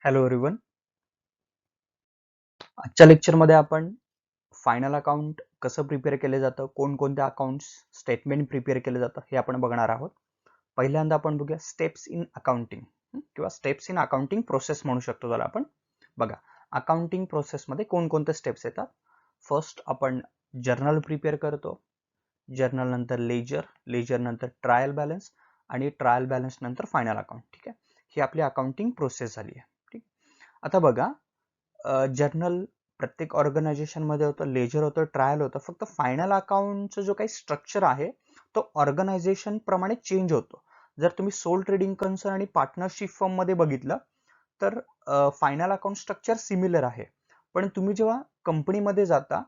Hello everyone. आजच्या लेक्चरमध्ये आपण फायनल अकाउंट कसं प्रिपेअर केलं जातं, कोणकोणत्या अकाउंट्स स्टेटमेंट प्रिपेअर केलं जातं हे आपण बघणार आहोत. पहिल्यांदा आपण बघूया स्टेप्स इन अकाउंटिंग किंवा स्टेप्स इन अकाउंटिंग प्रोसेस म्हणू शकतो त्याला आपण. बघा, अकाउंटिंग प्रोसेसमध्ये कोणकोणते स्टेप्स येतात. फर्स्ट आपण जर्नल प्रिपेअर करतो, जर्नल नंतर लेजर, लेजर नंतर ट्रायल बॅलन्स आणि ट्रायल बॅलन्स नंतर फायनल अकाउंट. ठीक आहे, ही आपली अकाउंटिंग प्रोसेस झाली आहे. ठीक, आता बघा, जर्नल प्रत्येक ऑर्गनायझेशन मध्ये होतं, लेजर होतं, ट्रायल होतं. फक्त फायनल अकाउंटचा जो काही स्ट्रक्चर आहे तो ऑर्गनायझेशन प्रमाणे चेंज होतो. जर तुम्ही सोल ट्रेडिंग कन्सर्न आणि पार्टनरशिप फर्म मध्ये बघितलं तर फायनल अकाउंट स्ट्रक्चर सिमिलर आहे. पण तुम्ही जेव्हा कंपनीमध्ये जाता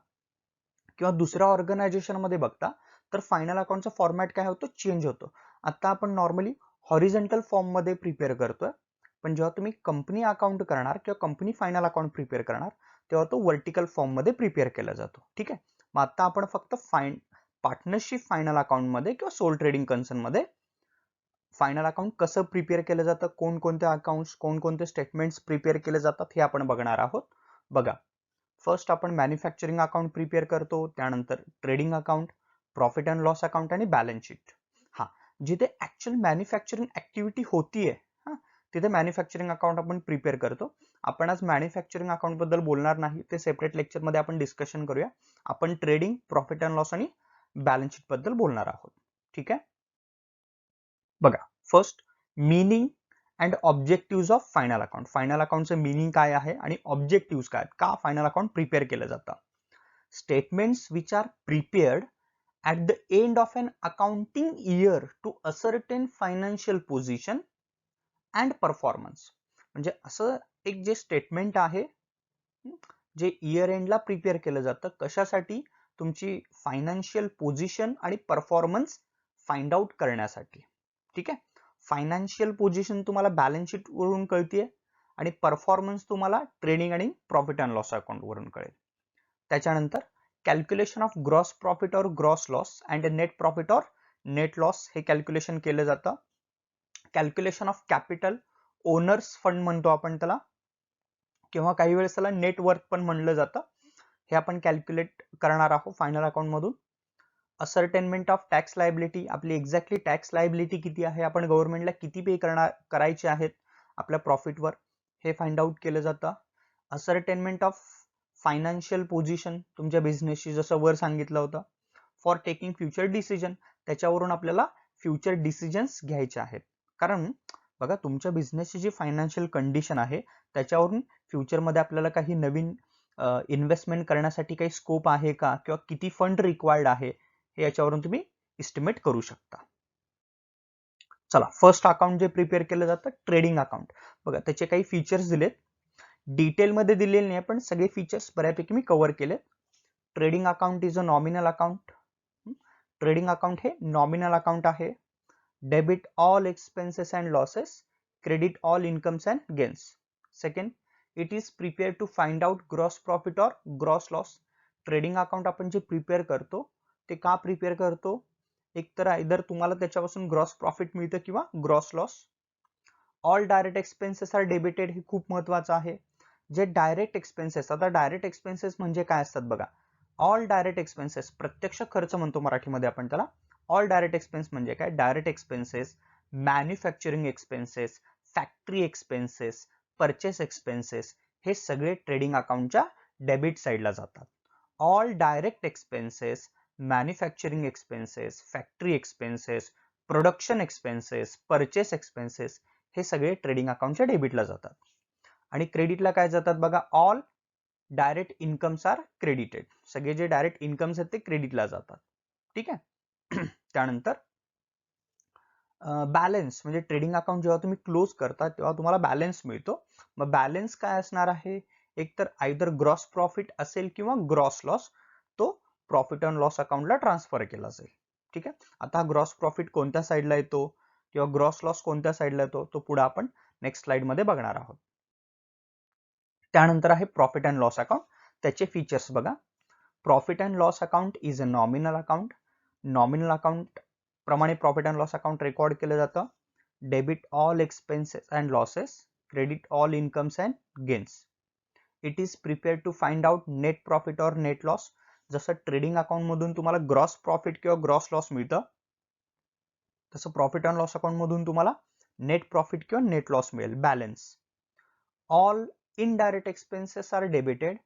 किंवा दुसऱ्या ऑर्गनायझेशन मध्ये बघता तर फायनल अकाउंटचा फॉर्मॅट काय होतो, चेंज होतो. आता आपण नॉर्मली हॉरिझॉन्टल फॉर्म मध्ये प्रिपेअर करतोय, पण जेव्हा तुम्ही कंपनी अकाउंट करणार किंवा कंपनी फायनल अकाउंट प्रिपेअर करणार तेव्हा तो वर्टिकल फॉर्म मध्ये प्रिपेअर केला जातो. ठीक आहे, मग आता आपण फक्त पार्टनरशिप फायनल अकाउंट मध्ये किंवा सोल ट्रेडिंग कन्सर्न मध्ये फायनल अकाउंट कसं प्रिपेअर केलं जातं, कोणकोणते अकाउंट्स कोणकोणते स्टेटमेंट्स प्रिपेअर केले जातात हे आपण बघणार आहोत. बघा, फर्स्ट आपण मॅन्युफॅक्चरिंग अकाउंट प्रिपेअर करतो, त्यानंतर trading account, profit and loss account आणि बॅलन्स शीट. हा, जिथे ऍक्च्युअल मॅन्युफॅक्चरिंग ऍक्टिव्हिटी होतीये हा तिथे मॅन्युफॅक्चरिंग अकाउंट आपण प्रिपेअर करतो. आपण आज मॅन्युफॅक्चरिंग अकाउंट बद्दल बोलणार नाही, ते सेपरेट लेक्चर मध्ये आपण डिस्कशन करूया. आपण ट्रेडिंग, प्रॉफिट अँड लॉस आणि बॅलन्स शीट बद्दल बोलणार आहोत. ठीक आहे, बघा, first meaning and objective of final account. Final अकाउंटचं मीनिंग काय आहे आणि ऑब्जेक्टिव्ह काय आहेत, का फायनल अकाउंट प्रिपेअर केलं जातं. Statements which are prepared at the end of an accounting year to ascertain financial position and performance. म्हणजे असं एक जे स्टेटमेंट आहे जे इयर एंडला प्रिपेअर केलं जातं, कशासाठी, तुमची फायनान्शियल पोझिशन आणि परफॉर्मन्स फाइंड आउट करण्यासाठी. ठीक आहे, फायनान्शियल पोझिशन तुम्हाला बॅलन्स शीट वरून कळतीये आणि परफॉर्मन्स तुम्हाला ट्रेडिंग आणि प्रॉफिट अँड लॉस अकाउंट वरून कळेल. त्याच्यानंतर कॅल्क्युलेशन ऑफ ग्रॉस प्रॉफिट और gross loss and net profit और नेट लॉस हे कॅल्क्युलेशन केलं जातं. Calculation of capital, owner's fund म्हणतो आपण त्याला, किंवा काही वेळेस त्याला नेट वर्थ पण म्हणलं जातं, हे आपण कॅल्क्युलेट करणार आहोत फायनल अकाउंट मधून. असर्टेनमेंट ऑफ टॅक्स लायबिलिटी, आपली एक्झॅक्टली टॅक्स लायबिलिटी किती आहे, आपण गव्हर्नमेंटला किती पे करायचे आहेत आपल्या प्रॉफिटवर, हे फाइंड आउट केलं जातं. असर्टेनमेंट ऑफ फायनान्शियल पोझिशन, तुमच्या बिझनेसची जसं वर सांगितलं होतं. फॉर टेकिंग फ्युचर डिसिजन, त्याच्यावरून आपल्याला फ्युचर डिसिजन्स घ्यायचे आहेत. कारण बघा, तुमच्या बिझनेसची जी फायनान्शियल कंडिशन आहे त्याच्यावरून फ्युचरमध्ये आपल्याला काही नवीन इन्व्हेस्टमेंट करण्यासाठी काही स्कोप आहे का, किंवा किती फंड रिक्वायर्ड आहे, हे याच्यावरून तुम्ही इस्टिमेट करू शकता. चला, फर्स्ट अकाउंट जे प्रिपेअर केलं जातं ट्रेडिंग अकाउंट. बघा, त्याचे काही फीचर्स दिलेत, डिटेलमध्ये दिलेले नाही पण सगळे फीचर्स बऱ्यापैकी मी कव्हर केले. Trading account is a nominal account. Trading account हे नॉमिनल अकाउंट आहे. Debit all expenses and losses, credit all incomes and gains. Second, it is prepare to find out gross profit और gross loss. Trading account आपण जे prepare करतो ते का prepare करतो, एक तर आयदर तुम्हाला त्याच्यापासून ग्रॉस प्रॉफिट मिळतं किंवा gross loss. All direct expenses are debited, हे खूप महत्वाचं आहे. जे डायरेक्ट एक्सपेन्सेस, आता डायरेक्ट एक्सपेन्सेस म्हणजे काय असतात बघा, ऑल डायरेक्ट एक्सपेन्सेस, प्रत्यक्ष खर्च म्हणतो मराठीमध्ये आपण त्याला. ऑल डायरेक्ट एक्सपेन्स म्हणजे काय, direct expenses, manufacturing expenses, factory expenses, purchase expenses, हे सगळे ट्रेडिंग अकाउंटच्या डेबिट साईडला जातात. All direct expenses, manufacturing expenses, factory expenses, production expenses, purchase expenses, हे सगळे ट्रेडिंग अकाउंटच्या डेबिटला जातात. आणि क्रेडिटला काय जातात बघा, all direct incomes are credited, सगळे जे डायरेक्ट इन्कम्स आहेत ते क्रेडिटला जातात. ठीक आहे. त्यानंतर बॅलन्स, म्हणजे ट्रेडिंग अकाउंट जेव्हा तुम्ही क्लोज करता तेव्हा तुम्हाला बॅलन्स मिळतो. मग बॅलन्स काय असणार आहे, एक तर आयदर ग्रॉस प्रॉफिट असेल किंवा ग्रॉस लॉस, तो प्रॉफिट अँड लॉस अकाउंटला ट्रान्सफर केला जाईल. ठीक आहे, आता ग्रॉस प्रॉफिट कोणत्या साईडला येतो किंवा ग्रॉस लॉस कोणत्या साईडला येतो तो पुढे आपण नेक्स्ट स्लाइड मध्ये बघणार आहोत. त्यानंतर आहे प्रॉफिट अँड लॉस अकाउंट. त्याचे फीचर्स बघा. Profit and loss account is a nominal account. Nominal account प्रमाणे profit and loss account record केलं जातं. Debit all expenses and losses, credit all incomes and gains. It is prepared to find out net profit or net loss. जसं trading account मधून तुम्हाला gross profit किंवा gross loss मिळतं, तसं profit and loss account मधून तुम्हाला net profit किंवा net loss मिळेल. Balance. All indirect expenses are debited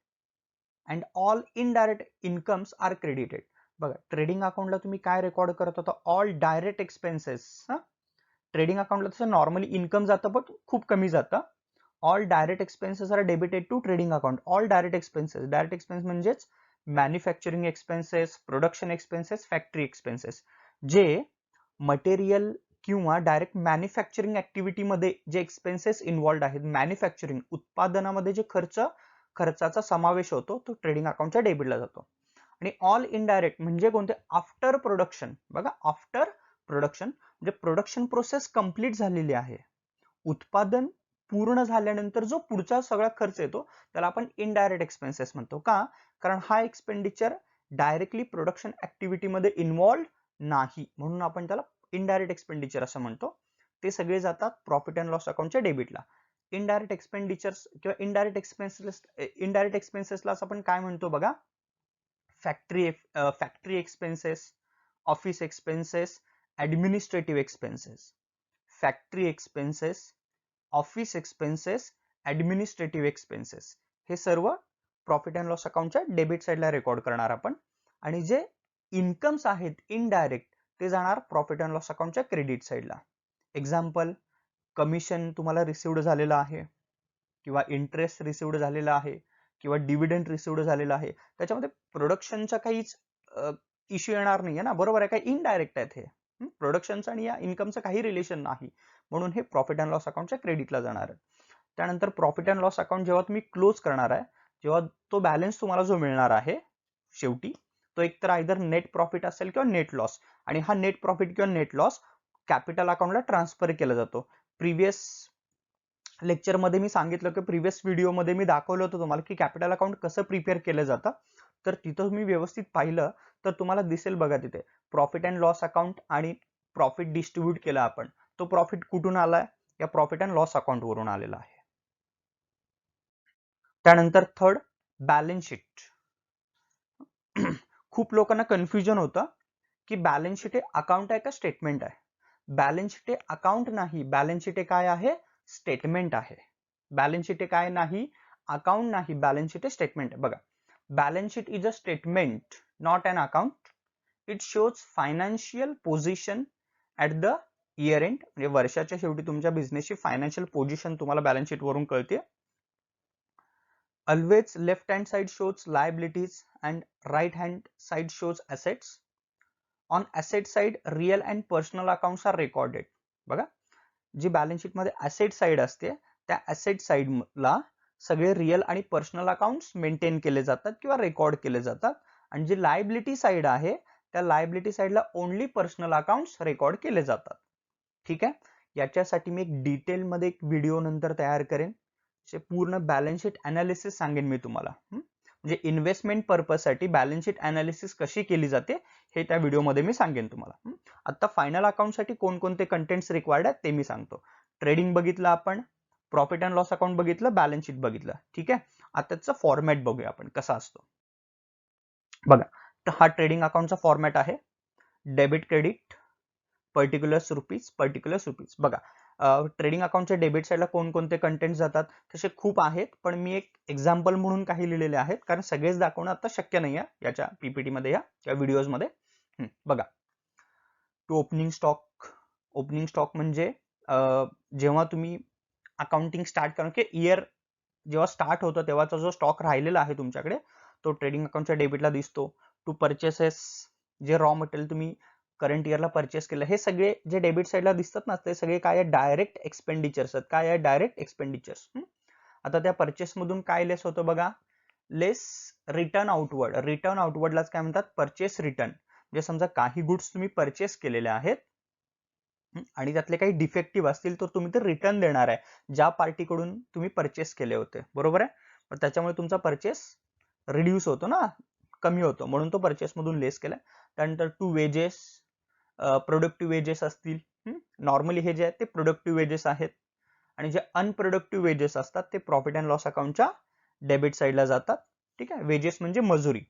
and all indirect incomes are credited. बघा, ट्रेडिंग अकाउंटला तुम्ही काय रेकॉर्ड करत होता? All direct expenses. ट्रेडिंग अकाउंटला तसं नॉर्मली इन्कम जातं पण खूप कमी जातं. All direct expenses are debited to trading account. All direct expenses, direct expense म्हणजेच manufacturing expenses, production expenses, factory expenses, जे मटेरियल किंवा डायरेक्ट मॅन्युफॅक्चरिंग ऍक्टिव्हिटीमध्ये जे एक्सपेन्सेस इन्व्हॉल्ड आहेत, मॅन्युफॅक्चरिंग उत्पादनामध्ये जे खर्चाचा समावेश होतो, तो ट्रेडिंग अकाउंटच्या डेबिटला जातो. आणि ऑल इनडायरेक्ट म्हणजे कोणते? After production. बघा, आफ्टर प्रोडक्शन म्हणजे प्रोडक्शन प्रोसेस कंप्लीट झालेली आहे, उत्पादन पूर्ण झाल्यानंतर जो पुढचा सगळा खर्च येतो त्याला आपण इनडायरेक्ट एक्सपेन्सेस म्हणतो. का? कारण हा एक्सपेंडिचर डायरेक्टली प्रोडक्शन ऍक्टिव्हिटीमध्ये इन्व्हॉल्व नाही, म्हणून आपण त्याला इनडायरेक्ट एक्सपेंडिचर असं म्हणतो. ते सगळे जातात प्रॉफिट अँड लॉस अकाउंटच्या डेबिटला. इनडायरेक्ट एक्सपेंडिचर्स किंवा इनडायरेक्ट एक्सपेन्सेसला आपण काय म्हणतो? बघा, factory expenses, office expenses, administrative expenses. Factory expenses, office expenses, administrative expenses, हे सर्व प्रॉफिट अँड लॉस अकाउंटच्या डेबिट साईडला रेकॉर्ड करणार आपण. आणि जे इन्कम्स आहेत इनडायरेक्ट ते जाणार प्रॉफिट अँड लॉस अकाउंटच्या क्रेडिट साईडला. एक्झाम्पल, कमिशन तुम्हाला रिसिव्ड झालेलं आहे किंवा इंटरेस्ट रिसिव्ड झालेला आहे किंवा डिव्हिडंड रिसिव्ड झालेला आहे, त्याच्यामध्ये प्रोडक्शनचा काहीच इश्यू येणार नाहीये ना, बरोबर आहे? काही इनडायरेक्ट आहेत हे. प्रोडक्शनचं आणि या इन्कमचं काही रिलेशन नाही, म्हणून हे प्रॉफिट अँड लॉस अकाउंटच्या क्रेडिटला जाणार आहे. त्यानंतर प्रॉफिट अँड लॉस अकाउंट जेव्हा तुम्ही क्लोज करणार आहे, जेव्हा तो बॅलन्स तुम्हाला जो मिळणार आहे शेवटी, तो एकतर आयदर नेट प्रॉफिट असेल किंवा नेट लॉस. आणि हा नेट प्रॉफिट किंवा नेट लॉस कॅपिटल अकाउंटला ट्रान्सफर केला जातो. प्रिव्हियस लेक्चरमध्ये मी सांगितलं की प्रिव्हियस व्हिडिओमध्ये मी दाखवलं होतं तुम्हाला की कॅपिटल अकाउंट कसं प्रिपेअर केलं जातं. तर तिथं तुम्ही व्यवस्थित पाहिलं तर तुम्हाला दिसेल बघा, तिथे प्रॉफिट अँड लॉस अकाउंट आणि प्रॉफिट डिस्ट्रीब्यूट केला आपण. तो प्रॉफिट कुठून आलाय? या प्रॉफिट अँड लॉस अकाउंट वरून आलेला आहे. त्यानंतर थर्ड, बॅलन्स शीट. खूप लोकांना कन्फ्युजन होतं की बॅलन्स शीट हे अकाउंट आहे का स्टेटमेंट आहे? बॅलन्स शीट हे अकाउंट नाही, बॅलन्स शीट हे काय आहे? स्टेटमेंट आहे. बॅलन्स शीट हे काय नाही? अकाउंट नाही, बॅलन्स शीट हे स्टेटमेंट आहे. बघा, balance sheet is a statement, not an account. It shows financial position at the year end. म्हणजे वर्षाच्या शेवटी तुमच्या बिझनेसची फायनान्शियल पोझिशन तुम्हाला बॅलन्स शीट वरून कळते. Always left hand side shows liabilities and right hand side shows assets. On asset side real and personal accounts are recorded. बघा, जी balance sheet मध्ये ऍसेट साइड असते त्या ऍसेट साइडला सगळे रिअल आणि पर्सनल अकाउंट्स मेंटेन केले जातात किंवा रेकॉर्ड केले जातात. आणि जी लायबिलिटी साइड आहे त्या लायबिलिटी साइडला ओनली पर्सनल अकाउंट्स रेकॉर्ड केले जातात. ठीक आहे, याच्यासाठी मी एक डिटेल मध्ये एक व्हिडिओ नंतर तयार करेन. पूर्ण बॅलन्स शीट अनालिसिस सांगेन मी तुम्हाला. म्हणजे इन्व्हेस्टमेंट पर्पज साठी बॅलन्स शीट अनालिसिस कशी केली जाते हे त्या व्हिडिओमध्ये मी सांगेन तुम्हाला. आता फायनल अकाउंट साठी कोणकोणते कंटेंट्स रिक्वायर्ड आहेत ते मी सांगतो. ट्रेडिंग बघितलं आपण, प्रॉफिट अँड लॉस अकाउंट बघितलं, बॅलन्स शीट बघितलं. ठीक आहे, आता त्याचा फॉर्मॅट बघूया आपण कसा असतो. बघा, तर हा ट्रेडिंग अकाउंटचा फॉर्मॅट आहे. Debit credit, particulars rupees, particulars rupees. बघा, ट्रेडिंग अकाउंटच्या डेबिट साईडला कोणकोणते कंटेंट जातात तसे खूप आहेत, पण मी एक एक्झाम्पल म्हणून काही लिहिलेले आहेत, कारण सगळेच दाखवणं आता शक्य नाही आहे याच्या पीपीटी मध्ये या व्हिडिओज मध्ये. बघा, to opening stock. Opening stock म्हणजे जेव्हा तुम्ही अकाउंटिंग स्टार्ट करा की इयर जेव्हा स्टार्ट होतं तेव्हाचा जो स्टॉक राहिलेला आहे तुमच्याकडे तो ट्रेडिंग अकाउंटच्या डेबिटला दिसतो. टू परचेसेस, जे रॉ मटेरियल तुम्ही करंट इयरला परचेस केलं, हे सगळे जे डेबिट साईडला दिसतात ना ते सगळे काय आहे? डायरेक्ट एक्सपेंडिचर्स आहेत. काय आहे? Direct expenditures. आता त्या परचेस मधून काय लेस होतं बघा? लेस रिटर्न आउटवर्ड. रिटर्न आउटवर्डलाच काय म्हणतात? Purchase return. म्हणजे समजा काही गुड्स तुम्ही परचेस केलेले आहेत आणि त्यातले काही डिफेक्टिव्ह असतील तर तुम्ही ते रिटर्न देणार आहे ज्या पार्टीकडून तुम्ही परचेस केले होते, बरोबर आहे? पण त्याच्यामुळे तुमचा परचेस रिड्यूस होतो ना, कमी होतो, म्हणून तो परचेस मधून लेस केला. त्यानंतर टू वेजेस, प्रोडक्टिव्ह वेजेस असतील. नॉर्मली हे जे आहेत ते प्रोडक्टिव्ह वेजेस आहेत. आणि जे अनप्रोडक्टिव्ह वेजेस असतात ते प्रॉफिट अँड लॉस अकाउंटच्या डेबिट साईडला जातात. ठीक आहे, वेजेस म्हणजे मजुरी.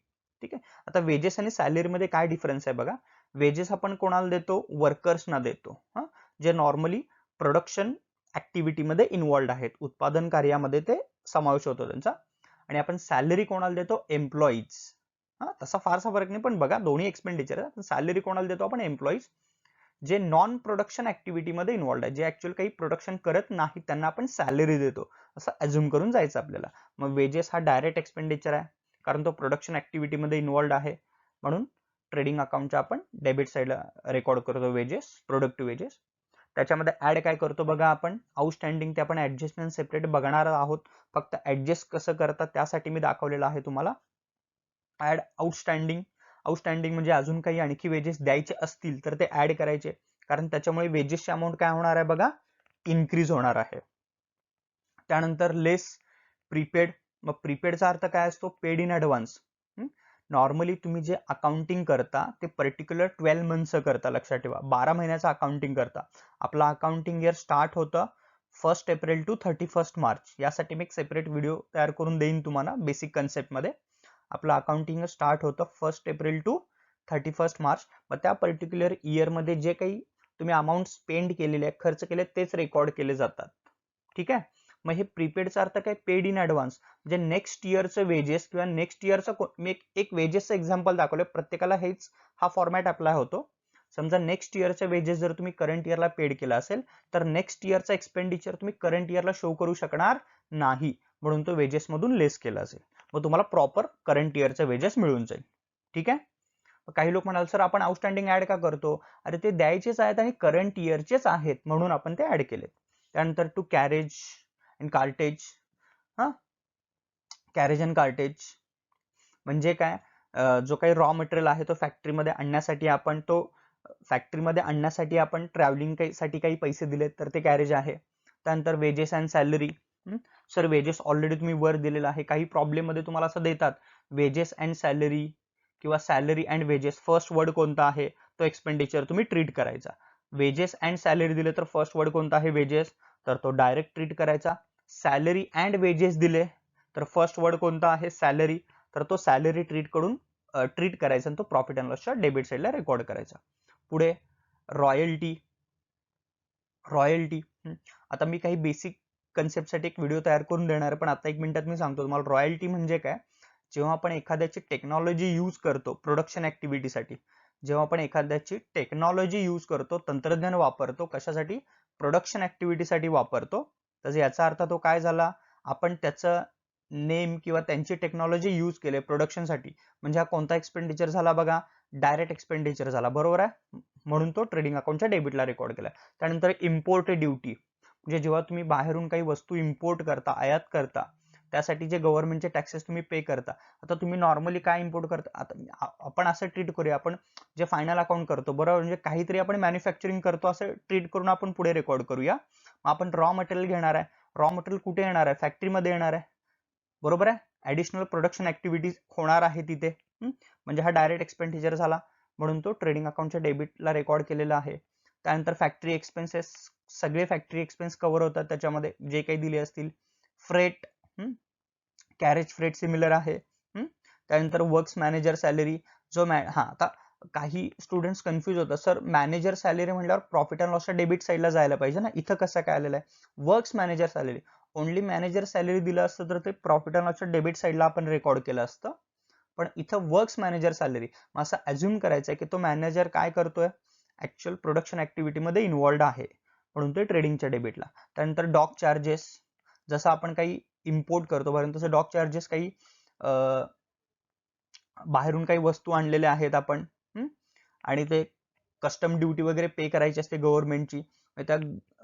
ठीक आहे, आता वेजेस आणि सॅलरी मध्ये काय डिफरन्स आहे बघा. वेजेस आपण कोणाला देतो, वर्कर्सना देतो, जे नॉर्मली प्रोडक्शन ऍक्टिव्हिटीमध्ये इन्व्हॉल्ड आहेत, उत्पादन कार्यामध्ये ते समावेश होतो त्यांचा. आणि आपण सॅलरी कोणाला देतो, एम्प्लॉईज. तसा फारसा फरक नाही, पण बघा दोन्ही एक्सपेंडिचर आहे. सॅलरी कोणाला देतो आपण, एम्प्लॉईज, जे नॉन प्रोडक्शन ऍक्टिव्हिटीमध्ये इन्व्हॉल्ड आहे, जे ऍक्च्युअल काही प्रोडक्शन करत नाही त्यांना आपण सॅलरी देतो, असं अज्युम करून जायचं आपल्याला. मग वेजेस हा डायरेक्ट एक्सपेंडिचर आहे, कारण तो प्रोडक्शन ऍक्टिव्हिटीमध्ये इन्व्हॉल्ड आहे, म्हणून ट्रेडिंग अकाउंटच्या आपण डेबिट साईडला रेकॉर्ड करतो वेजेस, प्रोडक्टिव्ह वेजेस. त्याच्यामध्ये ऍड काय करतो बघा आपण, आउटस्टँडिंग. ते आपण ऍडजस्टमेंट सेपरेट बघणार आहोत, फक्त ऍडजस्ट कसं करतात त्यासाठी मी दाखवलेलं आहे तुम्हाला. Add outstanding. आउटस्टँडिंग म्हणजे अजून काही आणखी वेजेस द्यायचे असतील तर ते ऍड करायचे, कारण त्याच्यामुळे वेजेसची अमाऊंट काय होणार आहे बघा, इन्क्रीज होणार आहे. त्यानंतर लेस प्रीपेड. मग प्रीपेडचा अर्थ काय असतो, पेड इन ऍडव्हान्स. नॉर्मली तुम्ही जे अकाउंटिंग करता ते पर्टिक्युलर 12 मंथचं करता, लक्षात ठेवा, 12 महिन्याचं अकाउंटिंग करता. आपला अकाउंटिंग इयर स्टार्ट होतं 1 एप्रिल टू 31 मार्च. यासाठी मी एक सेपरेट व्हिडिओ तयार करून देईन तुम्हाला बेसिक कन्सेप्टमध्ये. आपलं अकाउंटिंग स्टार्ट होतं 1 एप्रिल टू 31 मार्च. मग त्या पर्टिक्युलर इयरमध्ये जे काही तुम्ही अमाऊंट स्पेंड केलेले आहे, खर्च केले, तेच रेकॉर्ड केले जातात. ठीक आहे, मग हे प्रीपेडचा अर्थ काय, पेड इन ऍडव्हान्स. म्हणजे नेक्स्ट इयरचं वेजेस किंवा नेक्स्ट इयरचं, मी एक वेजेसचं एक्झाम्पल दाखवलं, प्रत्येकाला हेच हा फॉर्मॅट अप्लाय होतो. समजा नेक्स्ट इयरचे वेजेस जर तुम्ही करंट इयरला पेड केला असेल तर नेक्स्ट इयरचा एक्सपेंडिचर तुम्ही करंट इयरला शो करू शकणार नाही, म्हणून तो वेजेस मधून लेस केला असेल. मग तुम्हाला प्रॉपर करंट इयरचे वेजेस मिळून जाईल. ठीक आहे, काही लोक म्हणाल सर आपण आउटस्टँडिंग ऍड का करतो, अरे ते द्यायचेच आहेत आणि करंट इयरचेच आहेत म्हणून आपण ते ऍड केले. त्यानंतर to carriage and cartage. Carriage and cartage म्हणजे काय, जो काही रॉ मटेरियल आहे तो फॅक्टरीमध्ये आणण्यासाठी आपण ट्रॅव्हलिंग साठी काही पैसे दिले तर ते कॅरेज आहे. त्यानंतर wedges and salary. Sir wedges already तुम्ही वर दिलेला आहे, काही प्रॉब्लेम मध्ये तुम्हाला असं देतात वेजेस अँड सॅलरी किंवा salary and wedges, first word कोणता आहे तो एक्सपेंडिचर तुम्ही ट्रीट करायचा. वेजेस अँड सॅलरी दिले तर फर्स्ट वर्ड कोणता आहे, वेजेस, तर तो डायरेक्ट ट्रीट करायचा. सॅलरी अँड वेजेस दिले तर फर्स्ट वर्ड कोणता आहे, सॅलरी, तर तो सॅलरी ट्रीट करायचा आणि तो प्रॉफिट अँड लॉसच्या डेबिट साईडला रेकॉर्ड करायचा. पुढे रॉयल्टी. आता मी काही बेसिक कन्सेप्टसाठी एक व्हिडिओ तयार करून देणार आहे, पण आता 1 मिनिटात मी सांगतो तुम्हाला रॉयल्टी म्हणजे काय. जेव्हा आपण एखाद्याची टेक्नॉलॉजी यूज करतो प्रोडक्शन ऍक्टिव्हिटीसाठी, तंत्रज्ञान वापरतो, कशासाठी, प्रोडक्शन ऍक्टिव्हिटीसाठी वापरतो, तर याचा अर्थ तो काय झाला, आपण त्याचं नेम किंवा त्यांची टेक्नॉलॉजी यूज केले प्रोडक्शनसाठी, म्हणजे हा कोणता एक्सपेंडिचर झाला बघा, डायरेक्ट एक्सपेंडिचर झाला, बरोबर आहे, म्हणून तो ट्रेडिंग अकाउंटच्या डेबिटला रेकॉर्ड केला. त्यानंतर इम्पोर्ट ड्युटी, म्हणजे जेव्हा तुम्ही बाहेरून काही वस्तू इम्पोर्ट करता, आयात करता, त्यासाठी जे गव्हर्नमेंटचे टॅक्सेस तुम्ही पे करता. आता तुम्ही नॉर्मली काय इम्पोर्ट करता, आता आपण असं ट्रीट करूया, आपण जे फायनल अकाउंट करतो बरोबर, म्हणजे काहीतरी आपण मॅन्युफॅक्चरिंग करतो असं ट्रीट करून आपण पुढे रेकॉर्ड करूया. आपण रॉ मटेरियल घेणार आहे, रॉ मटेरियल कुठे येणार आहे, फॅक्टरीमध्ये येणार आहे, बरोबर आहे, ऍडिशनल प्रोडक्शन ऍक्टिव्हिटीज होणार आहे तिथे, म्हणजे हा डायरेक्ट एक्सपेंडिचर झाला, म्हणून तो ट्रेडिंग अकाउंटच्या डेबिटला रेकॉर्ड केलेला आहे. त्यानंतर फॅक्टरी एक्सपेन्सेस, सगळे फॅक्टरी एक्सपेन्स कव्हर होतात त्याच्यामध्ये जे काही दिले असतील. फ्रेट, कॅरेज फ्रेट सिमिलर आहे. त्यानंतर वर्क्स मॅनेजर सॅलरी, आता काही स्टुडंट्स कन्फ्युज होतात, सर मॅनेजर सॅलरी म्हटल्यावर प्रॉफिट अँड लॉसच्या डेबिट साईडला जायला पाहिजे ना, इथं कसं काय आलेलं आहे, works manager salary, only manager salary दिलं असतं तर ते प्रॉफिट अँड लॉसच्या डेबिट साईडला आपण रेकॉर्ड केलं असतं, पण इथं वर्क्स मॅनेजर सॅलरी, मग असं अज्युम करायचं आहे की तो मॅनेजर काय करतोय, ऍक्च्युअल प्रोडक्शन ऍक्टिव्हिटीमध्ये इन्व्हॉल्ड आहे, म्हणून ते ट्रेडिंगच्या डेबिटला. त्यानंतर डॉक चार्जेस, जसं आपण काही इम्पोर्ट करतो बरं, तसं डॉक चार्जेस काही बाहेरून काही वस्तू आणलेल्या आहेत आपण, आणि ते कस्टम ड्युटी वगैरे पे करायची असते गव्हर्नमेंटची, त्या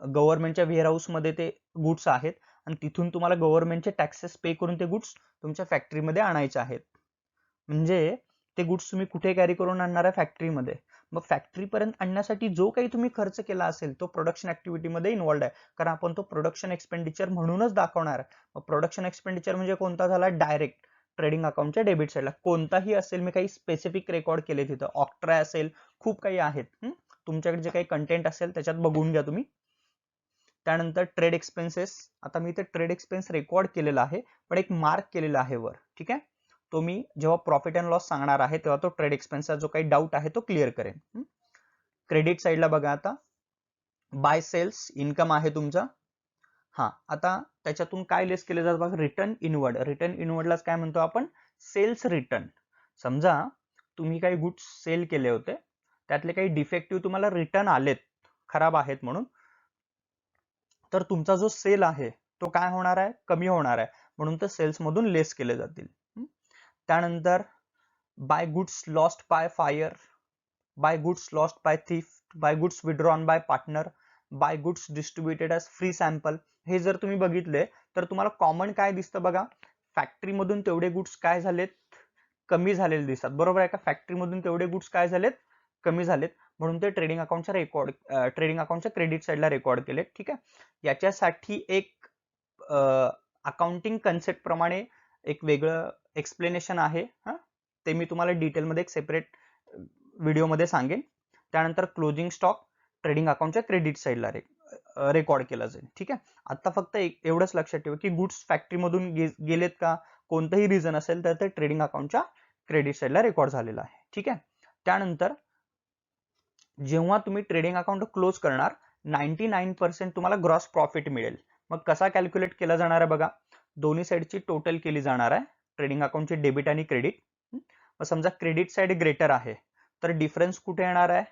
गव्हर्नमेंटच्या वेअरहाऊस मध्ये ते गुड्स आहेत आणि तिथून तुम्हाला गव्हर्नमेंटचे टॅक्सेस पे करून ते गुड्स तुमच्या फॅक्टरीमध्ये आणायचे आहेत. म्हणजे ते गुड्स तुम्ही कुठे कॅरी करून आणणार आहे, फॅक्टरीमध्ये. मग फॅक्टरीपर्यंत आणण्यासाठी जो काही तुम्ही खर्च केला असेल तो प्रोडक्शन ऍक्टिव्हिटीमध्ये इन्व्हॉल्ड आहे, कारण आपण तो प्रोडक्शन एक्सपेंडिचर म्हणूनच दाखवणार आहे. मग प्रोडक्शन एक्सपेंडिचर म्हणजे कोणता झाला, डायरेक्ट ट्रेडिंग अकाउंटच्या डेबिट साईडला कोणताही असेल, मी काही स्पेसिफिक रेकॉर्ड केले तिथं, ऑक्ट्रा असेल, खूप काही आहेत, तुमच्याकडे जे काही कंटेंट असेल त्याच्यात बघून घ्या तुम्ही. त्यानंतर ट्रेड एक्सपेन्सेस. आता मी इथे ट्रेड एक्सपेन्स रेकॉर्ड केलेला आहे, पण एक मार्क केलेला आहे वर. ठीक आहे, तो मी जेव्हा प्रॉफिट अँड लॉस सांगणार आहे तेव्हा तो ट्रेड एक्सपेन्सचा जो काही डाऊट आहे तो क्लिअर करेन. क्रेडिट साईडला बघा, आता बाय सेल्स इन्कम आहे तुमचा. हा, आता त्याच्यातून काय लेस केले जातात बघा, रिटर्न इनवर्ड. रिटर्न इनवर्डलाच काय म्हणतो आपण, सेल्स रिटर्न. समजा तुम्ही काही गुड्स सेल केले होते, त्यातले काही डिफेक्टिव्ह तुम्हाला रिटर्न आलेत, खराब आहेत म्हणून, तर तुमचा जो सेल आहे तो काय होणार आहे, कमी होणार आहे, म्हणून ते सेल्स मधून लेस केले जातील. त्यानंतर by goods lost by fire, by goods lost by theft, by goods withdrawn by partner, by goods distributed as free sample. हे जर तुम्ही बघितले तर तुम्हाला कॉमन काय दिसतं बघा, फॅक्टरी मधून तेवढे गुड्स काय झालेत, कमी झालेले दिसतात. बरोबर आहे का, फॅक्टरी मधून तेवढे गुड्स काय झालेत, कमी झालेत, म्हणून ते ट्रेडिंग अकाउंटच्या क्रेडिट साईडला रेकॉर्ड केले. ठीक आहे, याच्यासाठी एक अकाउंटिंग कन्सेप्ट प्रमाणे एक वेगळं एक्सप्लेनेशन आहे. ते मी तुम्हाला डिटेलमध्ये एक सेपरेट व्हिडिओमध्ये सांगेन. त्यानंतर क्लोजिंग स्टॉक ट्रेडिंग अकाउंटच्या क्रेडिट साईडला रेकॉर्ड केला जाईल. ठीक आहे, आता फक्त एवढंच लक्षात ठेवा की गुड्स फॅक्टरीमधून गेलेत का, कोणतंही रिझन असेल तर ते ट्रेडिंग अकाउंटच्या क्रेडिट साईडला रेकॉर्ड झालेलं आहे. ठीक आहे, त्यानंतर जेव्हा तुम्ही ट्रेडिंग अकाउंट क्लोज करणार 99% तुम्हाला ग्रॉस प्रॉफिट मिळेल. मग कसा कॅल्क्युलेट केला जाणार आहे बघा, दोन्ही साईडची टोटल केली जाणार आहे, ट्रेडिंग अकाउंटची डेबिट आणि क्रेडिट. मग समजा क्रेडिट साईड ग्रेटर आहे तर डिफरन्स कुठे येणार आहे,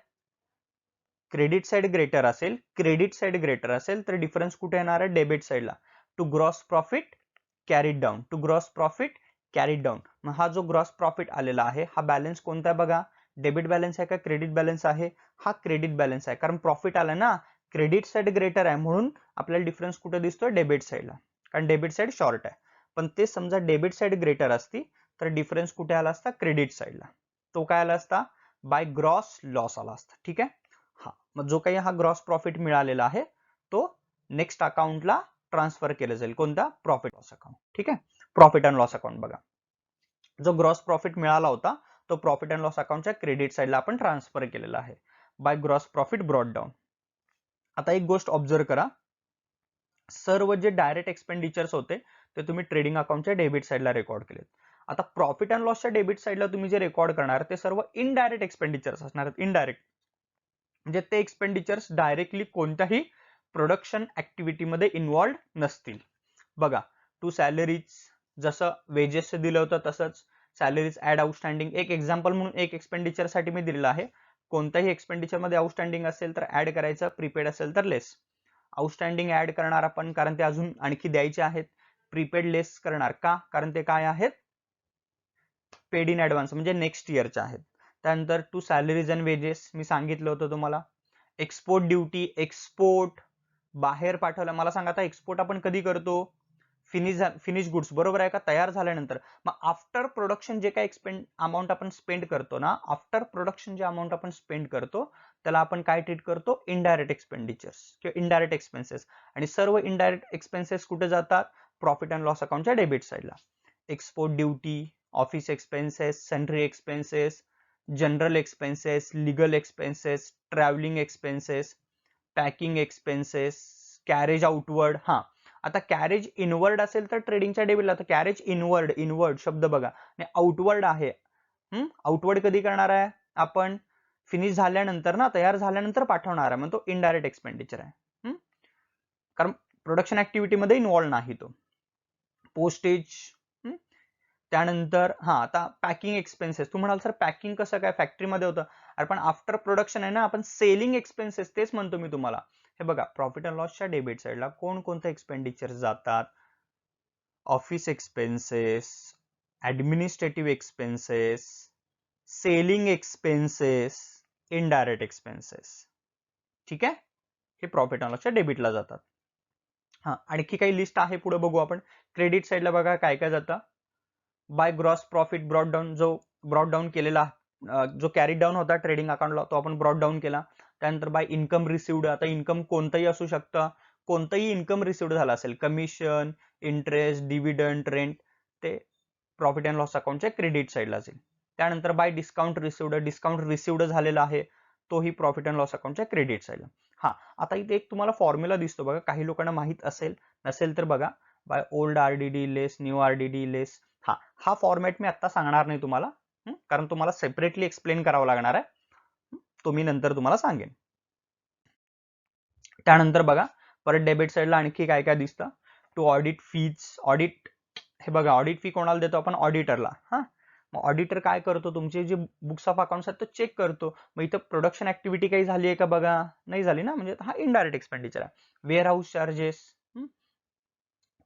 क्रेडिट साईड ग्रेटर असेल, क्रेडिट साईड ग्रेटर असेल तर डिफरन्स कुठे येणार आहे, डेबिट साईडला. To gross profit carried down, to gross profit carried down. मग हा जो ग्रॉस प्रॉफिट आलेला आहे हा बॅलन्स कोणता आहे बघा, डेबिट बॅलन्स आहे का क्रेडिट बॅलन्स आहे, हा क्रेडिट बॅलन्स आहे, कारण प्रॉफिट आला ना, क्रेडिट साईड ग्रेटर आहे म्हणून आपल्याला डिफरन्स कुठे दिसतोय, डेबिट साईडला, कारण डेबिट साईड शॉर्ट आहे. पण ते समजा डेबिट साईड ग्रेटर असती तर डिफरन्स कुठे आला असता, क्रेडिट साईडला, तो काय आला असता, बाय ग्रॉस लॉस आला असता. ठीक आहे, हा, मग जो काही हा ग्रॉस प्रॉफिट मिळालेला आहे तो नेक्स्ट अकाउंटला ट्रान्सफर केलं जाईल, कोणता, प्रॉफिट लॉस अकाउंट. ठीक आहे, प्रॉफिट अँड लॉस अकाउंट बघा, जो ग्रॉस प्रॉफिट मिळाला होता तो प्रॉफिट अँड लॉस अकाउंटच्या क्रेडिट साईडला आपण ट्रान्सफर केलेला आहे, by gross profit brought down. आता एक गोष्ट ऑब्झर्व करा, सर्व जे डायरेक्ट एक्सपेंडिचर्स होते ते तुम्ही ट्रेडिंग अकाउंटच्या डेबिट साईडला रेकॉर्ड केलेत. आता प्रॉफिट अँड लॉसच्या डेबिट साईडला तुम्ही जे रेकॉर्ड करणार ते सर्व इनडायरेक्ट एक्सपेंडिचर्स असणार आहेत. इनडायरेक्ट म्हणजे ते एक्सपेंडिचर्स डायरेक्टली कोणत्याही प्रोडक्शन ऍक्टिव्हिटीमध्ये इन्व्हॉल्व नसतील. बघा, टू सॅलरीज, जसं वेजेस दिलं होतं तसंच सॅलरीज ऍड आउटस्टँडिंग, एक एक्झाम्पल म्हणून एक एक्सपेंडिचर साठी मी दिलेलं आहे. कोणत्याही एक्सपेंडिचर मध्ये आउटस्टँडिंग असेल तर ऍड करायचं, प्रीपेड असेल तर लेस. आउटस्टँडिंग ऍड करणार आपण कारण ते अजून आणखी द्यायचे आहेत, प्रीपेड लेस करणार का, कारण ते काय आहेत, पेड इन ऍडव्हान्स म्हणजे नेक्स्ट इयरच्या आहेत. त्यानंतर टू सॅलरीज अँड वेजेस मी सांगितलं होतं तुम्हाला. एक्सपोर्ट ड्युटी, एक्सपोर्ट बाहेर पाठवलं, मला सांगा आता एक्सपोर्ट आपण कधी करतो, फिनिश गुड्स, बरोबर आहे का, तयार झाल्यानंतर. मग आफ्टर प्रोडक्शन जे काही अमाऊंट आपण स्पेंड करतो ना, आफ्टर प्रोडक्शन जे अमाऊंट आपण स्पेंड करतो त्याला आपण काय ट्रीट करतो, इनडायरेक्ट एक्सपेंडिचर्स किंवा इनडायरेक्ट एक्सपेन्सेस. आणि सर्व इनडायरेक्ट एक्सपेन्सेस कुठे जातात, प्रॉफिट अँड लॉस अकाउंटच्या डेबिट साईडला. Export duty, office expenses, sundry expenses, general expenses, legal expenses, travelling expenses, packing expenses, carriage outward. हा, आता कॅरेज इनवर्ड असेल तर ट्रेडिंगच्या डेबिटला, तर कॅरेज इनवर्ड, इनवर्ड शब्द बघा, आणि आउटवर्ड आहे. आउटवर्ड कधी करणार आहे आपण, फिनिश झाल्यानंतर ना, तयार झाल्यानंतर पाठवणार आहे, मग तो इनडायरेक्ट एक्सपेंडिचर आहे, कारण प्रोडक्शन ऍक्टिव्हिटी मध्ये इन्व्हॉल्व नाही तो. पोस्टेज, त्यानंतर हा, आता पॅकिंग एक्सपेन्सेस. तू म्हणाल सर पॅकिंग कसं काय, फॅक्टरीमध्ये होतं, अरे पण आफ्टर प्रोडक्शन आहे ना, आपण सेलिंग एक्सपेन्सेस, तेच म्हणतो मी तुम्हाला. हे बघा, प्रॉफिट अँड लॉसच्या डेबिट साईडला कोणकोणते एक्सपेंडिचर जातात, office expenses, administrative expenses, selling expenses, indirect expenses. ठीक आहे, हे प्रॉफिट अँड लॉसच्या डेबिटला जातात. हा, आणखी काही लिस्ट आहे, पुढे बघू आपण. क्रेडिट साईडला बघा काय काय जातं, by gross profit brought down, जो ब्रॉट डाऊन केलेला, जो कॅरी डाऊन होता ट्रेडिंग अकाउंटला तो आपण ब्रॉट डाऊन केला. त्यानंतर बाय इन्कम रिसिव्ड, आता इन्कम कोणतंही असू शकतं, कोणतंही इन्कम रिसिव्ड झाला असेल, कमिशन, इंटरेस्ट, डिव्हिडंड, रेंट, ते प्रॉफिट अँड लॉस अकाउंटच्या क्रेडिट साईडला जाईल. त्यानंतर bye discount received, discount received झालेला आहे तोही प्रॉफिट अँड लॉस अकाउंटच्या क्रेडिट साईडला. हा, आता इथे एक तुम्हाला फॉर्म्युला दिसतो बघा, काही लोकांना माहित असेल, नसेल तर बघा, by old RDD less new RDD less. हा फॉर्मॅट मी आता सांगणार नाही तुम्हाला, कारण तुम्हाला सेपरेटली एक्सप्लेन करावं लागणार आहे. तो मी नंतर तुम्हाला सांगेन. त्यानंतर बघा, परत डेबिट साईडला आणखी काय काय दिसतं. टू ऑडिट फीज, ऑडिट, हे बघा ऑडिट फी कोणाला देतो आपण, ऑडिटरला. मग ऑडिटर काय करतो, तुमचे जे बुक्स ऑफ अकाउंट्स आहेत ते चेक करतो. मग इथं प्रोडक्शन ऍक्टिव्हिटी काही झाली आहे का बघा, नाही झाली ना, म्हणजे हा इनडायरेक्ट एक्सपेंडिचर आहे. Warehouse charges.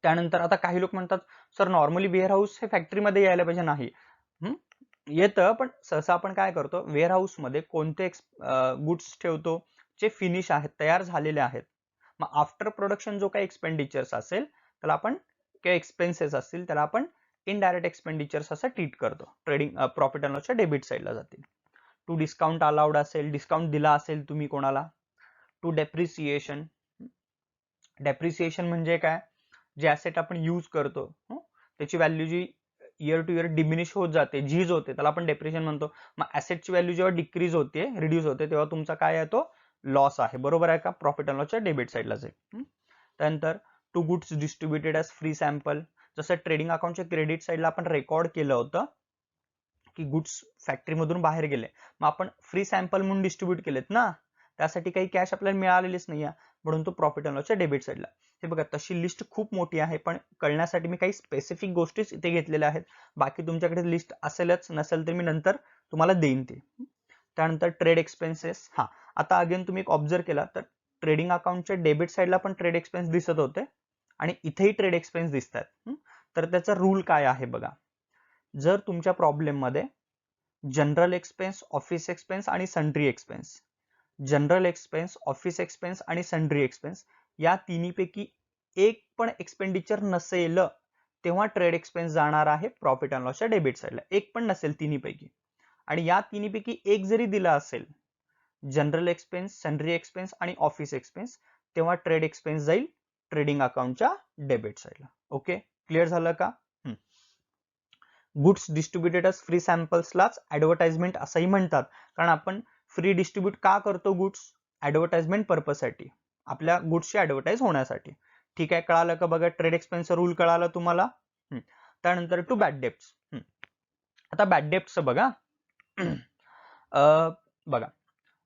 त्यानंतर आता काही लोक म्हणतात सर नॉर्मली वेअर हाऊस हे फॅक्टरीमध्ये यायला पाहिजे, नाही येतं, पण सहसा आपण काय करतो, वेअर हाऊस मध्ये कोणते गुड्स ठेवतो, जे फिनिश आहेत, तयार झालेले आहेत. मग आफ्टर प्रोडक्शन जो काही एक्सपेंडिचर्स असेल त्याला आपण, किंवा एक्सपेन्सेस असतील त्याला आपण इनडायरेक्ट एक्सपेंडिचर्स असं ट्रीट करतो. ट्रेडिंग प्रॉफिट अँड लॉसच्या डेबिट साईडला जातील. टू डिस्काउंट अलाउड असेल, डिस्काउंट दिला असेल तुम्ही कोणाला. टू डेप्रिसिएशन, डेप्रिसिएशन म्हणजे काय, जे ऍसेट आपण यूज करतो त्याची व्हॅल्यू जी इयर टू इयर डिमिनिश होत जाते, झीज होते, त्याला आपण डेप्रिसिएशन म्हणतो. मग ऍसेटची व्हॅल्यू जेव्हा डिक्रीज होते, रिड्यूस होते, तेव्हा तुमचा काय आहे, तो लॉस आहे. बरोबर आहे का, प्रॉफिट अँड लॉसच्या डेबिट साईडला जाईल. त्यानंतर to goods distributed as free sample, जसं ट्रेडिंग अकाउंटच्या क्रेडिट साईडला आपण रेकॉर्ड केलं होतं की गुड्स फॅक्टरीमधून बाहेर गेले, मग आपण फ्री सॅम्पल म्हणून डिस्ट्रीब्यूट केलेत ना, त्यासाठी काही कॅश आपल्याला मिळालेलीच नाही आहे, म्हणून तो प्रॉफिट अँड लॉसच्या डेबिट साईडला. हे बघा, तशी लिस्ट खूप मोठी आहे, पण कळण्यासाठी मी काही स्पेसिफिक गोष्टीच इथे घेतलेल्या आहेत. बाकी तुमच्याकडे लिस्ट असेलच, नसेल तर मी नंतर तुम्हाला देईन ते. त्यानंतर ट्रेड एक्सपेन्सेस. आता अगेन तुम्ही एक ऑब्झर्व केला तर ट्रेडिंग अकाउंटच्या डेबिट साईडला पण ट्रेड एक्सपेन्स दिसत होते आणि इथेही ट्रेड एक्सपेन्स दिसतात. तर त्याचा रूल काय आहे बघा, जर तुमच्या प्रॉब्लेम मध्ये जनरल एक्सपेन्स, ऑफिस एक्सपेन्स आणि sundry expense, general expense, office expense आणि सन्ड्री एक्सपेन्स या तिन्हीपैकी एक पण एक्सपेंडिचर नसेल, तेव्हा ट्रेड एक्सपेन्स जाणार आहे प्रॉफिट अँड लॉसच्या डेबिट साईडला. एक पण नसेल तिन्हीपैकी, आणि या तिन्हीपैकी एक जरी दिला असेल, जनरल एक्सपेन्स, सन्ड्री एक्सपेन्स आणि ऑफिस एक्सपेन्स, तेव्हा ट्रेड एक्सपेन्स जाईल ट्रेडिंग अकाउंटच्या डेबिट साईडला. ओके, क्लिअर झालं का. गुड्स डिस्ट्रीब्युटेड एज फ्री सॅम्पल्सलाच ऍडव्हर्टाइजमेंट असंही म्हणतात, कारण आपण फ्री डिस्ट्रीब्यूट का करतो गुड्स, ऍडव्हर्टाइजमेंट पर्पजसाठी, आपल्या गुड्सची ऍडव्हर्टाइज होण्यासाठी. ठीक आहे, कळालं का बघा, ट्रेड एक्सपेन्सचा रूल कळाला तुम्हाला. त्यानंतर टू बॅड डेब्ट्स. आता बॅड डेब्ट्स बघा, बघा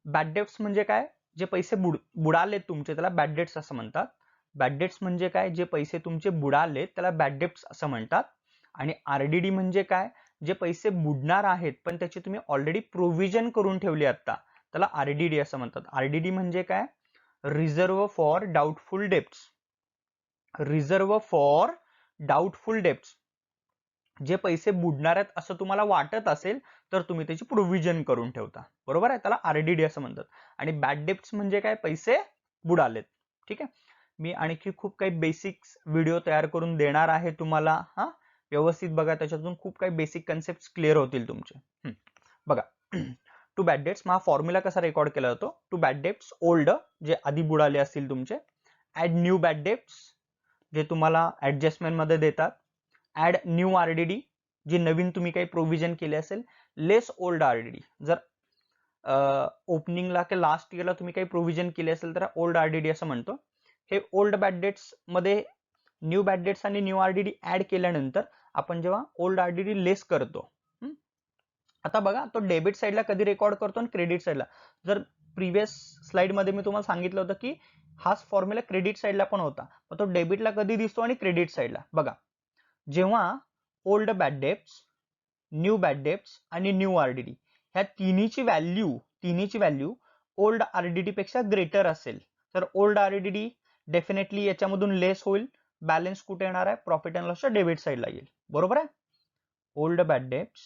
बॅड डेब्ट्स म्हणजे काय, जे पैसे बुडाले तुमचे त्याला बॅड डेट्स असं म्हणतात. बॅड डेट्स म्हणजे काय, जे पैसे तुमचे बुडाले त्याला बॅड डेब्ट्स असं म्हणतात. आणि आरडीडी म्हणजे काय, जे पैसे बुडणार आहेत पण त्याची तुम्ही ऑलरेडी प्रोव्हिजन करून ठेवली आता, त्याला आरडीडी असं म्हणतात. आरडीडी म्हणजे काय, reserve for doubtful debts. Reserve for doubtful debts, जे पैसे बुडणार आहेत असं तुम्हाला वाटत असेल तर तुम्ही त्याची प्रोव्हिजन करून ठेवता. बरोबर आहे, त्याला आरडीडी असं म्हणतात. आणि बॅड डेब्ट्स म्हणजे काय, पैसे बुडालेत. ठीक आहे, मी आणखी खूप काही बेसिक्स व्हिडिओ तयार करून देणार आहे तुम्हाला. व्यवस्थित बघा, त्याच्यातून खूप काही बेसिक कन्सेप्ट क्लिअर होतील तुमचे. बघा, टू बॅड डेब्ट्स, हा फॉर्म्युला कसा रेकॉर्ड केला जातो, टू बॅड डेब्ट्स ओल्ड, जे आधी बुडाले असतील तुमचे, ऍड न्यू बॅड डेब्ट्स, जे तुम्हाला ऍडजस्टमेंट मध्ये देतात, ऍड न्यू आरडीडी, जी नवीन तुम्ही काही प्रोव्हिजन केले असेल, लेस ओल्ड आरडीडी, जर ओपनिंगला किंवा लास्ट इयरला तुम्ही काही प्रोव्हिजन केले असेल तर ओल्ड आरडीडी असं म्हणतो. हे ओल्ड बॅड डेट्स मध्ये न्यू बॅड डेट्स आणि न्यू आरडीडी ऍड केल्यानंतर आपण जेव्हा ओल्ड आरडीडी लेस करतो, आता बघा तो डेबिट साईडला कधी रेकॉर्ड करतो आणि क्रेडिट साईडला. जर प्रिव्हियस स्लाइड मध्ये मी तुम्हाला सांगितलं होतं की हाच फॉर्म्युला क्रेडिट साईडला पण होता, मग तो डेबिटला कधी दिसतो आणि क्रेडिट साईडला. बघा, जेव्हा old bad debts, new bad debts आणि न्यू आरडीडी ह्या तिन्हीची व्हॅल्यू ओल्ड आरडीडी पेक्षा ग्रेटर असेल, तर ओल्ड आरडीडी डेफिनेटली याच्यामधून लेस होईल, बॅलन्स कुठे येणार आहे, प्रॉफिट अँड लॉसच्या डेबिट साईडला येईल. बरोबर आहे, old bad debts,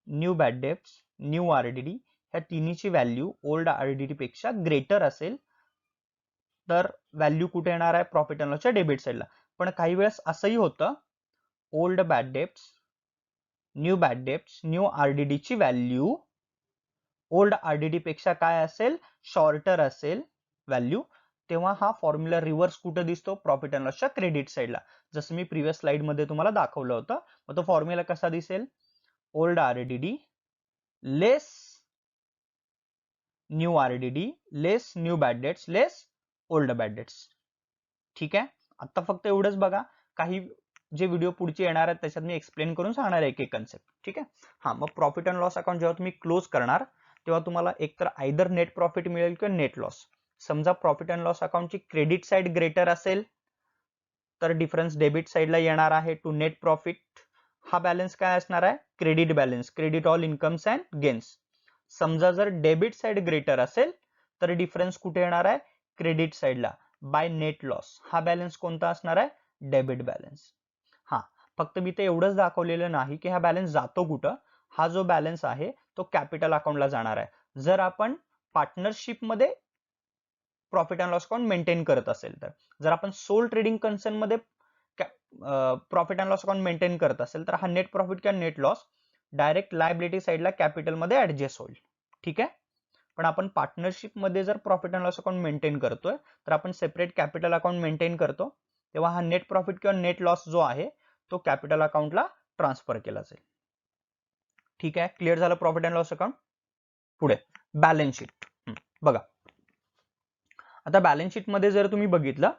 new bad debts, new RDD ह्या तिन्हीची व्हॅल्यू ओल्ड आरडीडी पेक्षा ग्रेटर असेल तर व्हॅल्यू कुठे येणार आहे, प्रॉफिट अँड लॉसच्या डेबिट साईडला. पण काही वेळेस असंही होतं, old bad debts, new bad debts, new RDD ची व्हॅल्यू ओल्ड आरडीडी पेक्षा काय असेल, शॉर्टर असेल व्हॅल्यू, तेव्हा हा फॉर्म्युला रिव्हर्स कुठे दिसतो, प्रॉफिट अँड लॉसच्या क्रेडिट साईडला, जसं मी प्रिव्हियस स्लाइड मध्ये तुम्हाला दाखवलं होतं. मग तो फॉर्म्युला कसा दिसेल, old RDD less new RDD लेस न्यू बॅड डेट्स लेस ओल्ड बॅड डेट्स. ठीक आहे, आता फक्त एवढंच बघा, काही जे व्हिडिओ पुढचे येणार आहेत त्याच्यात मी एक्सप्लेन करून सांगणार आहे एक एक कन्सेप्ट. ठीक आहे. हा, मग प्रॉफिट अँड लॉस अकाउंट जेव्हा तुम्ही क्लोज करणार तेव्हा तुम्हाला एकतर आयदर नेट प्रॉफिट मिळेल किंवा नेट लॉस. समजा प्रॉफिट अँड लॉस अकाउंटची क्रेडिट साइड ग्रेटर असेल तर डिफरन्स डेबिट साइडला येणार आहे टू नेट प्रॉफिट. हा बॅलन्स काय असणार आहे, credit balance, credit all incomes and gains. समजा जर डेबिट साइड ग्रेटर असेल तर डिफरन्स कुठे येणार आहे, क्रेडिट साइडला बाय नेट लॉस. हा बॅलन्स कोणता असणार आहे, डेबिट बॅलन्स. हा, फक्त मी ते एवढंच दाखवलेलं नाही की हा बॅलन्स जातो कुठं. हा जो बॅलन्स आहे तो कॅपिटल अकाउंटला जाणार आहे जर आपण पार्टनरशिप मध्ये profit and loss account maintain करत असेल तर. जर आपण सोल ट्रेडिंग कन्सर्न मध्ये profit and loss account maintain करत असेल तर हा नेट प्रॉफिट किंवा नेट लॉस डायरेक्ट लायबिलिटी साइडला कॅपिटल मध्ये ऍडजस्ट होईल. ठीक आहे. पण आपण पार्टनरशिप मध्ये जर profit and loss account maintain करतोय तर आपण सेपरेट कॅपिटल अकाउंट मेंटेन करतो, तेव्हा हा नेट प्रॉफिट किंवा नेट लॉस जो आहे तो कॅपिटल अकाउंटला ट्रान्सफर केला जाईल. ठीक आहे, क्लिअर झालं प्रॉफिट अँड लॉस अकाउंट. पुढे बॅलन्स शीट. बघा, आता बॅलन्स शीट मध्ये जर तुम्ही बघितलं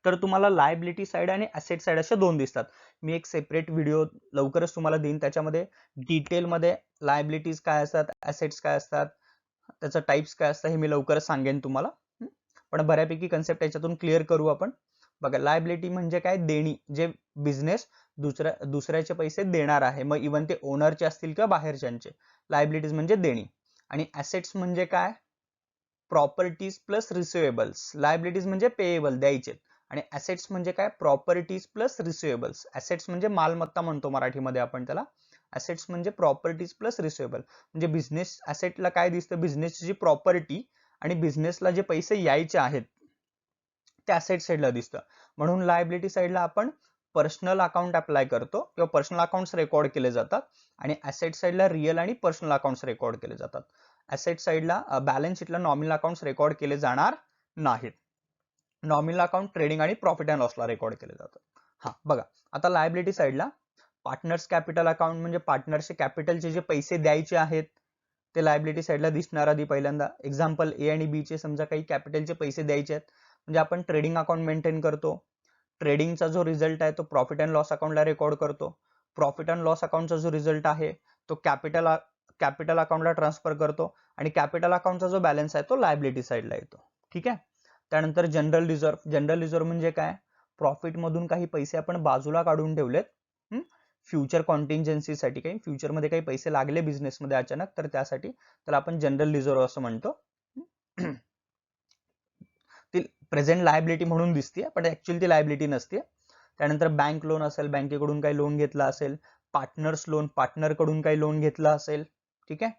तर तुम्हाला लायबिलिटी साइड आणि ऍसेट साइड असे दोन दिसतात. मी एक सेपरेट व्हिडिओ लवकरच तुम्हाला देईन, त्याच्यामध्ये डिटेलमध्ये लायबिलिटीज काय असतात, ऍसेट्स काय असतात, त्याचं टाइप्स काय असतं हे मी लवकरच सांगेन तुम्हाला. पण बऱ्यापैकी कन्सेप्ट याच्यातून क्लिअर करू आपण. बघा, लायबिलिटी म्हणजे काय, देणी, जे बिझनेस दुसऱ्याचे पैसे देणार आहे, मग इव्हन ते ओनरचे असतील किंवा बाहेरच्यांचे. लायबिलिटीज म्हणजे देणी. आणि ऍसेट्स म्हणजे काय, प्रॉपर्टीज प्लस रिसिवेबल्स. लायबिलिटीज म्हणजे पेएबल, द्यायचे. आणि ऍसेट्स म्हणजे काय, प्रॉपर्टीज प्लस रिसिवेबल्स. ऍसेट्स म्हणजे मालमत्ता म्हणतो मराठीमध्ये आपण त्याला. ऍसेट्स म्हणजे प्रॉपर्टीज प्लस रिसिवेबल. म्हणजे बिझनेस ऍसेटला काय दिसतं, बिझनेसची जी प्रॉपर्टी आणि बिझनेसला जे पैसे यायचे आहेत ते ऍसेट साइडला दिसतं. म्हणून लायबिलिटी साइडला आपण पर्सनल अकाउंट अप्लाय करतो किंवा पर्सनल अकाउंट्स रेकॉर्ड केले जातात, आणि ऍसेट साइडला रिअल आणि पर्सनल अकाउंट्स रेकॉर्ड केले जातात. ऍसेट साइडला बॅलन्स शीटला नॉमिनल अकाउंट्स रेकॉर्ड केले जाणार नाहीत. नॉमिनल अकाउंट ट्रेडिंग आणि प्रॉफिट अँड लॉसला रेकॉर्ड केले जातात. हा, बघा, आता लायबिलिटी साइडला पार्टनर्स कॅपिटल अकाउंट म्हणजे पार्टनर्सचे कॅपिटलचे जे पैसे द्यायचे आहेत ते लायबिलिटी साइडला दिसणार. आधी पहिल्यांदा एक्झाम्पल, ए आणि बी चे समजा काही कॅपिटलचे पैसे द्यायचे आहेत, म्हणजे आपण ट्रेडिंग अकाउंट मेंटेन करतो. ट्रेडिंगचा जो रिझल्ट आहे तो प्रॉफिट अँड लॉस अकाउंटला रेकॉर्ड करतो. प्रॉफिट अँड लॉस अकाउंटचा जो रिझल्ट आहे तो कॅपिटल अकाउंटला ट्रान्सफर करतो, आणि कॅपिटल अकाउंटचा जो बॅलन्स आहे तो लायबिलिटी साइडला येतो. ठीक आहे. त्यानंतर जनरल रिझर्व्ह. जनरल रिझर्व्ह म्हणजे काय, प्रॉफिट मधून काही पैसे आपण बाजूला काढून ठेवलेत फ्युचर कॉन्टिंजन्सीसाठी. काही फ्युचरमध्ये काही पैसे लागले बिझनेसमध्ये अचानक, तर त्यासाठी त्याला आपण जनरल रिझर्व्ह असं म्हणतो. ती प्रेझेंट लायबिलिटी म्हणून दिसते पण ऍक्च्युअली ती लायबिलिटी नसते. त्यानंतर बँक लोन असेल, बँकेकडून काही लोन घेतला असेल. पार्टनर्स लोन, पार्टनरकडून काही लोन घेतला असेल. ठीक आहे.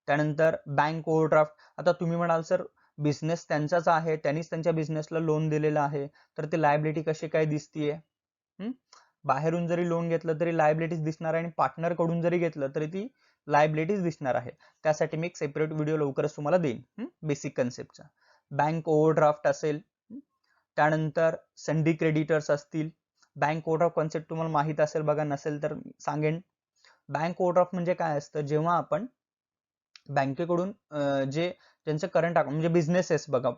त्यानंतर बँक ओव्हरड्राफ्ट. आता तुम्ही म्हणाल सर बिझनेस त्यांचाच आहे, त्यांनीच त्यांच्या बिझनेसला लोन दिलेलं आहे, तर ते लायबिलिटी कशी काय दिसतीये. बाहेरून जरी लोन घेतलं तरी लायबिलिटीज दिसणार आहे, आणि पार्टनर कडून जरी घेतलं तरी ती लायबिलिटीज दिसणार आहे. त्यासाठी मी एक सेपरेट व्हिडिओ लवकरच तुम्हाला देईन बेसिक कन्सेप्टचा. बँक ओव्हरड्राफ्ट असेल, त्यानंतर सन्डी क्रेडिटर्स असतील. बँक ओव्हरड्राफ्ट कॉन्सेप्ट तुम्हाला माहित असेल बघा, नसेल तर सांगेन. बँक ओव्हरड्राफ्ट म्हणजे काय असतं, जेव्हा आपण बँकेकडून जे त्यांचं करंट अकाउंट म्हणजे बिझनेसेस, बघा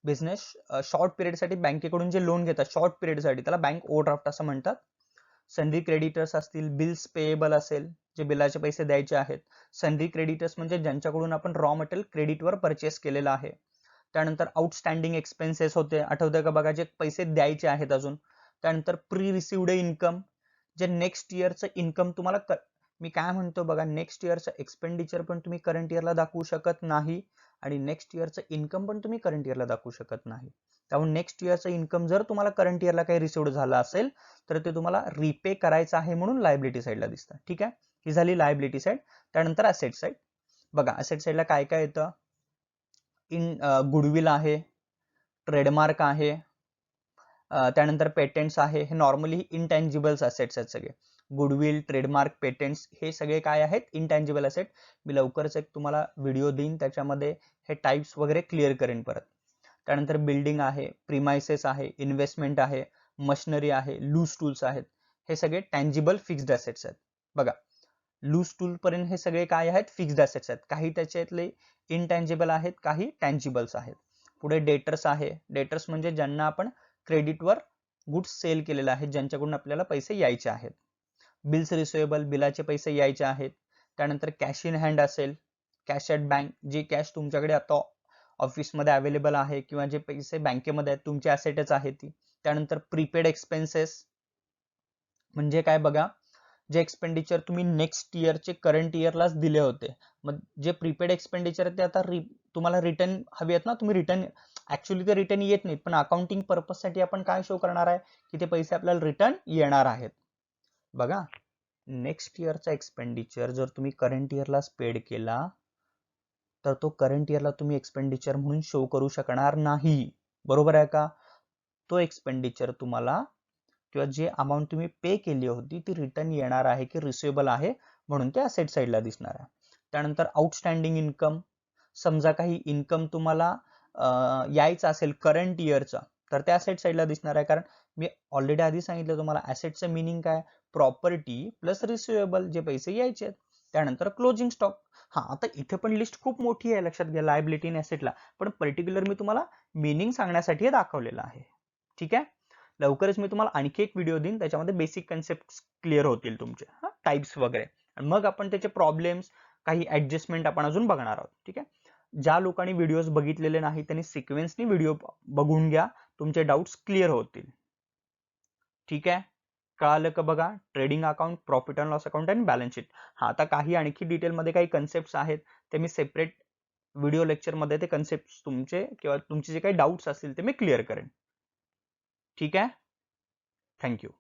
बिझनेस शॉर्ट पिरियडसाठी बँकेकडून जे लोन घेतात शॉर्ट पिरियडसाठी, त्याला बँक ओव्हरड्राफ्ट असं म्हणतात. सन्डी क्रेडिटर्स असतील, बिल्स पेएबल असेल, जे बिलाचे पैसे द्यायचे आहेत. सन्डी क्रेडिटर्स म्हणजे ज्यांच्याकडून आपण रॉ मटेरियल क्रेडिटवर परचेस केलेलं आहे. त्यानंतर आउटस्टँडिंग एक्सपेन्सेस होते, आठवतंय का बघा, जे पैसे द्यायचे आहेत अजून. त्यानंतर प्री रिसिव्ड इन्कम, जे नेक्स्ट इयरचं इन्कम तुम्हाला, मी काय म्हणतो बघा, नेक्स्ट इयरचं एक्सपेंडिचर पण तुम्ही करंट इयरला दाखवू शकत नाही, आणि नेक्स्ट इयरचं इन्कम पण तुम्ही करंट इयरला दाखवू शकत नाही. त्यामुळे नेक्स्ट इयरचं इन्कम जर तुम्हाला करंट इयरला काही रिसिव्ड झालं असेल तर ते तुम्हाला रिपे करायचं आहे म्हणून लायबिलिटी साइडला दिसतं. ठीक आहे, ही झाली लायबिलिटी साइड. त्यानंतर ऍसेट साइड. बघा, ऍसेट साइडला काय काय येतं, गुडविल आहे, ट्रेडमार्क आहे, त्यानंतर पेटेंट्स आहे. हे नॉर्मली इनटँजिबल्स असेट्स आहेत सगळे. गुडविल, ट्रेडमार्क, पेटेंट्स हे सगळे काय आहेत, इनटँजिबल असेट. मी लवकरच एक तुम्हाला व्हिडिओ देईन, त्याच्यामध्ये हे टाइप्स वगैरे क्लिअर करेन परत. त्यानंतर बिल्डिंग आहे, प्रिमाइसेस आहे, इन्व्हेस्टमेंट आहे, मशिनरी आहे, लूज टूल्स आहेत. हे सगळे टँजिबल फिक्स्ड असेट्स आहेत. बघा, लूज टूल पर्यंत हे सगळे काय आहेत, फिक्स्ड ॲसेट्स आहेत. काही त्याच्यातले इनटँजिबल आहेत, काही टँजिबल्स आहेत. पुढे डेटर्स आहे. डेटर्स म्हणजे ज्यांना आपण क्रेडिटवर गुड्स सेल केलेले आहेत, ज्यांच्याकडून आपल्याला पैसे यायचे आहेत. बिल्स रिसिवेबल, बिलाचे पैसे यायचे आहेत. त्यानंतर कॅश इन हँड असेल, कॅश ॲट बँक, जी कॅश तुमच्याकडे आता ऑफिसमध्ये अवेलेबल आहे किंवा जे पैसे बँकेमध्ये आहेत तुमचे ॲसेटच आहे ती. त्यानंतर प्रीपेड एक्सपेन्सेस म्हणजे काय बघा, जे एक्सपेंडिचर तुम्ही नेक्स्ट इयरचे करंट इयरलाच दिले होते, मग जे प्रीपेड एक्सपेंडिचर ते आता तुम्हाला रिटर्न हवे आहेत ना, तुम्ही रिटर्न ऍक्च्युली ते रिटर्न येत नाहीत, पण अकाउंटिंग पर्पजसाठी आपण काय शो करणार आहे की ते पैसे आपल्याला रिटर्न येणार आहेत. बघा, नेक्स्ट इयरचा एक्सपेंडिचर जर तुम्ही करंट इयरलाच पेड केला तर तो करंट इयरला तुम्ही एक्सपेंडिचर म्हणून शो करू शकणार नाही. बरोबर आहे का? तो एक्सपेंडिचर तुम्हाला किंवा जे अमाऊंट तुम्ही पे केली होती ती रिटर्न येणार आहे की रिसिवेबल आहे म्हणून ते असेट साईडला दिसणार आहे. त्यानंतर आउटस्टँडिंग इन्कम, समजा काही इन्कम तुम्हाला यायचं असेल करंट इयरचा तर त्या असेट साईडला दिसणार आहे, कारण मी ऑलरेडी आधी सांगितलं तुम्हाला ॲसेटचं मिनिंग काय, प्रॉपर्टी प्लस रिसिवेबल, जे पैसे यायचे आहेत. त्यानंतर क्लोजिंग स्टॉक. हा, आता इथे पण लिस्ट खूप मोठी आहे, लक्षात घ्या, लायबिलिटी आणि ॲसेटला, पण पर्टिक्युलर मी तुम्हाला मिनिंग सांगण्यासाठी हे दाखवलेलं आहे. ठीक आहे. लवकरच मी तुम्हाला आणखी एक व्हिडिओ देईन, त्याच्यामध्ये बेसिक कन्सेप्ट क्लिअर होतील तुमचे, टाइप्स वगैरे, आणि मग आपण त्याचे प्रॉब्लेम्स, काही ऍडजस्टमेंट आपण अजून बघणार आहोत. ठीक आहे. ज्या लोकांनी व्हिडिओज बघितलेले नाही त्यांनी सिक्वेन्सनी व्हिडिओ बघून घ्या, तुमचे डाऊट्स क्लिअर होतील. ठीक आहे. कळालं का? बघा, trading account, profit and loss account आणि बॅलन्स शीट. हा, आता काही आणखी डिटेलमध्ये काही कन्सेप्ट आहेत ते मी सेपरेट व्हिडिओ लेक्चरमध्ये ते कन्सेप्ट तुमचे किंवा तुमचे जे काही डाऊट्स असतील ते मी क्लिअर करेन. ठीक आहे. थँक्यू.